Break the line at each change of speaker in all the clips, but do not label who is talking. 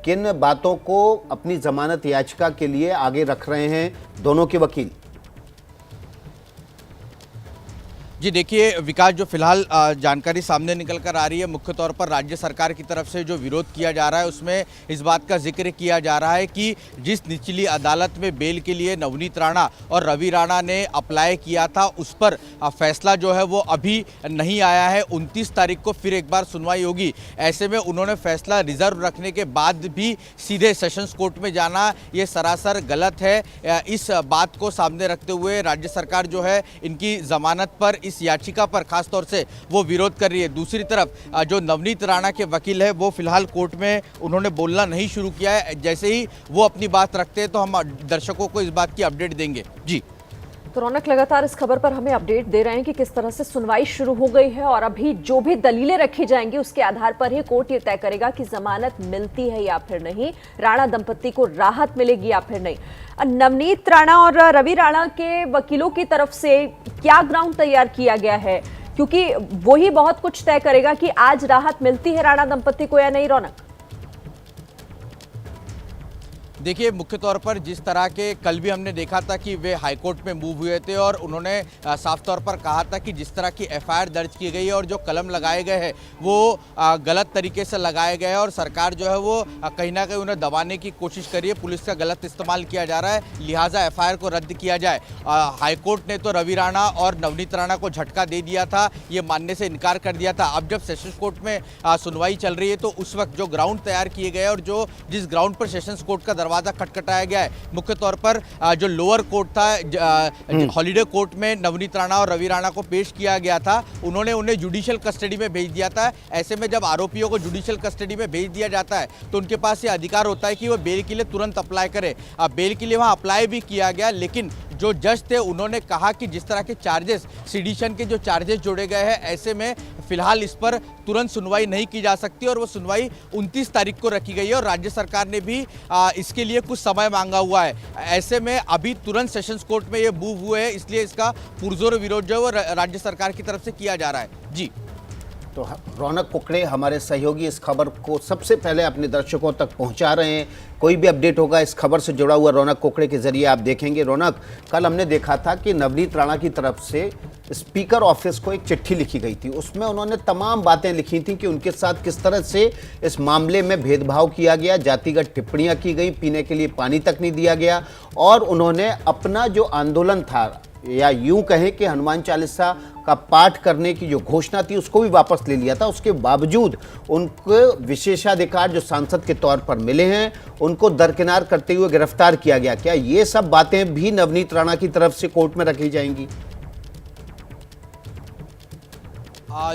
किन बातों को अपनी जमानत याचिका के लिए आगे रख रहे हैं दोनों के वकील?
जी देखिए विकास, जो फिलहाल जानकारी सामने निकल कर आ रही है, मुख्य तौर पर राज्य सरकार की तरफ से जो विरोध किया जा रहा है उसमें इस बात का जिक्र किया जा रहा है कि जिस निचली अदालत में बेल के लिए नवनीत राणा और रवि राणा ने अप्लाई किया था उस पर फैसला जो है वो अभी नहीं आया है। 29 तारीख को फिर एक बार सुनवाई होगी। ऐसे में उन्होंने फैसला रिजर्व रखने के बाद भी सीधे सेशंस कोर्ट में जाना ये सरासर गलत है। इस बात को सामने रखते हुए राज्य सरकार जो है इनकी जमानत पर, इस याचिका पर खास तौर से वो विरोध कर रही है। दूसरी तरफ जो नवनीत राणा के वकील है वो फिलहाल कोर्ट में उन्होंने बोलना नहीं शुरू किया है। जैसे ही वो अपनी बात रखते हैं तो हम दर्शकों को इस बात की अपडेट देंगे। जी
तो रौनक लगातार इस खबर पर हमें अपडेट दे रहे हैं कि किस तरह से सुनवाई शुरू हो गई है और अभी जो भी दलीलें रखी जाएंगी उसके आधार पर ही कोर्ट ये तय करेगा कि जमानत मिलती है या फिर नहीं, राणा दंपत्ति को राहत मिलेगी या फिर नहीं। नवनीत राणा और रवि राणा के वकीलों की तरफ से क्या ग्राउंड तैयार किया गया है, क्योंकि वो ही बहुत कुछ तय करेगा कि आज राहत मिलती है राणा दंपत्ति को या नहीं। रौनक,
देखिए मुख्य तौर पर जिस तरह के कल भी हमने देखा था कि वे हाईकोर्ट में मूव हुए थे और उन्होंने साफ तौर पर कहा था कि जिस तरह की एफआईआर दर्ज की गई है और जो कलम लगाए गए हैं वो गलत तरीके से लगाए गए हैं और सरकार जो है वो कहीं ना कहीं उन्हें दबाने की कोशिश करी है, पुलिस का गलत इस्तेमाल किया जा रहा है, लिहाजा एफआईआर को रद्द किया जाए। हाईकोर्ट ने तो रवि राणा और नवनीत राणा को झटका दे दिया था, ये मानने से इनकार कर दिया था। अब जब सेशंस कोर्ट में सुनवाई चल रही है तो उस वक्त जो ग्राउंड तैयार किए गए और जिस ग्राउंड पर सेशंस कोर्ट का दरवाजा खटखटाया गया है, मुख्य तौर पर जो लोअर कोर्ट था, हॉलिडे कोर्ट में नवनीत राणा और रवि राणा को पेश किया गया था, उन्होंने उन्हें जुडिशियल कस्टडी में भेज दिया था। ऐसे में जब आरोपियों को जुडिशियल कस्टडी में भेज दिया जाता है तो उनके पास ये अधिकार होता है कि वो बेल के लिए तुरंत अप्लाई करें। बेल के लिए वहां अप्लाई भी किया गया, लेकिन जो जज थे उन्होंने कहा कि जिस तरह के चार्जेस, सिडिशन के जो चार्जेस जोड़े गए हैं, ऐसे में फिलहाल इस पर तुरंत सुनवाई नहीं की जा सकती और वो सुनवाई 29 तारीख को रखी गई है और राज्य सरकार ने भी इसके लिए कुछ समय मांगा हुआ है। ऐसे में अभी तुरंत सेशंस कोर्ट में ये मूव हुए हैं, इसलिए इसका पुरजोर विरोध जो है वो राज्य सरकार की तरफ से किया जा रहा है। जी
तो रौनक कुकड़े हमारे सहयोगी इस खबर को सबसे पहले अपने दर्शकों तक पहुंचा रहे हैं। कोई भी अपडेट होगा इस खबर से जुड़ा हुआ रौनक कुकड़े के जरिए आप देखेंगे। रौनक, कल हमने देखा था कि नवनीत राणा की तरफ से स्पीकर ऑफिस को एक चिट्ठी लिखी गई थी, उसमें उन्होंने तमाम बातें लिखी थी कि उनके साथ किस तरह से इस मामले में भेदभाव किया गया, जातिगत टिप्पणियां की गई, पीने के लिए पानी तक नहीं दिया गया और उन्होंने अपना जो आंदोलन था या यूं कहें कि हनुमान चालीसा का पाठ करने की जो घोषणा थी उसको भी वापस ले लिया था। उसके बावजूद उनको विशेषाधिकार जो सांसद के तौर पर मिले हैं उनको दरकिनार करते हुए गिरफ्तार किया गया। क्या ये सब बातें भी नवनीत राणा की तरफ से कोर्ट में रखी जाएंगी?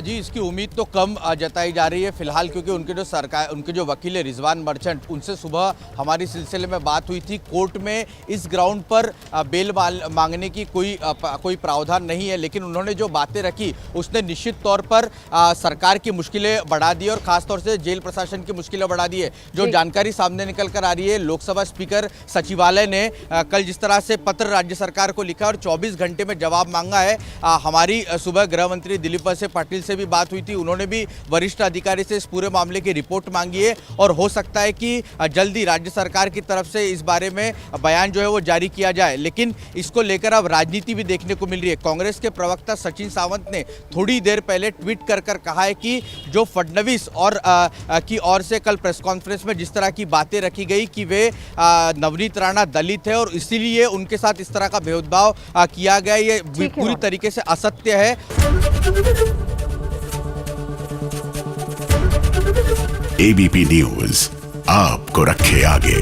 जी इसकी उम्मीद तो कम जताई जा रही है फिलहाल, क्योंकि उनके जो वकील है रिजवान मर्चेंट, उनसे सुबह हमारी सिलसिले में बात हुई थी। कोर्ट में इस ग्राउंड पर बेल मांगने की कोई प्रावधान नहीं है, लेकिन उन्होंने जो बातें रखी उसने निश्चित तौर पर सरकार की मुश्किलें बढ़ा दी और खासतौर से जेल प्रशासन की मुश्किलें बढ़ा दी है। जो जानकारी सामने निकल कर आ रही है, लोकसभा स्पीकर सचिवालय ने कल जिस तरह से पत्र राज्य सरकार को लिखा और 24 घंटे में जवाब मांगा है। हमारी सुबह गृह मंत्री दिलीप वळसे पाटिल से भी बात हुई थी, उन्होंने भी वरिष्ठ अधिकारी से इस पूरे मामले की रिपोर्ट मांगी है और हो सकता है कि जल्दी राज्य सरकार की तरफ से इस बारे में बयान जो है वो जारी किया जाए। लेकिन इसको लेकर अब राजनीति भी देखने को मिल रही है। कांग्रेस के प्रवक्ता सचिन सावंत ने थोड़ी देर पहले ट्वीट कर कहा है कि जो फडणवीस और की ओर से कल प्रेस कॉन्फ्रेंस में जिस तरह की बातें रखी गई कि वे नवनीत राणा दलित है और इसीलिए उनके साथ इस तरह का भेदभाव किया गया, ये पूरी तरीके से असत्य है।
एबीपी न्यूज आपको रखे आगे।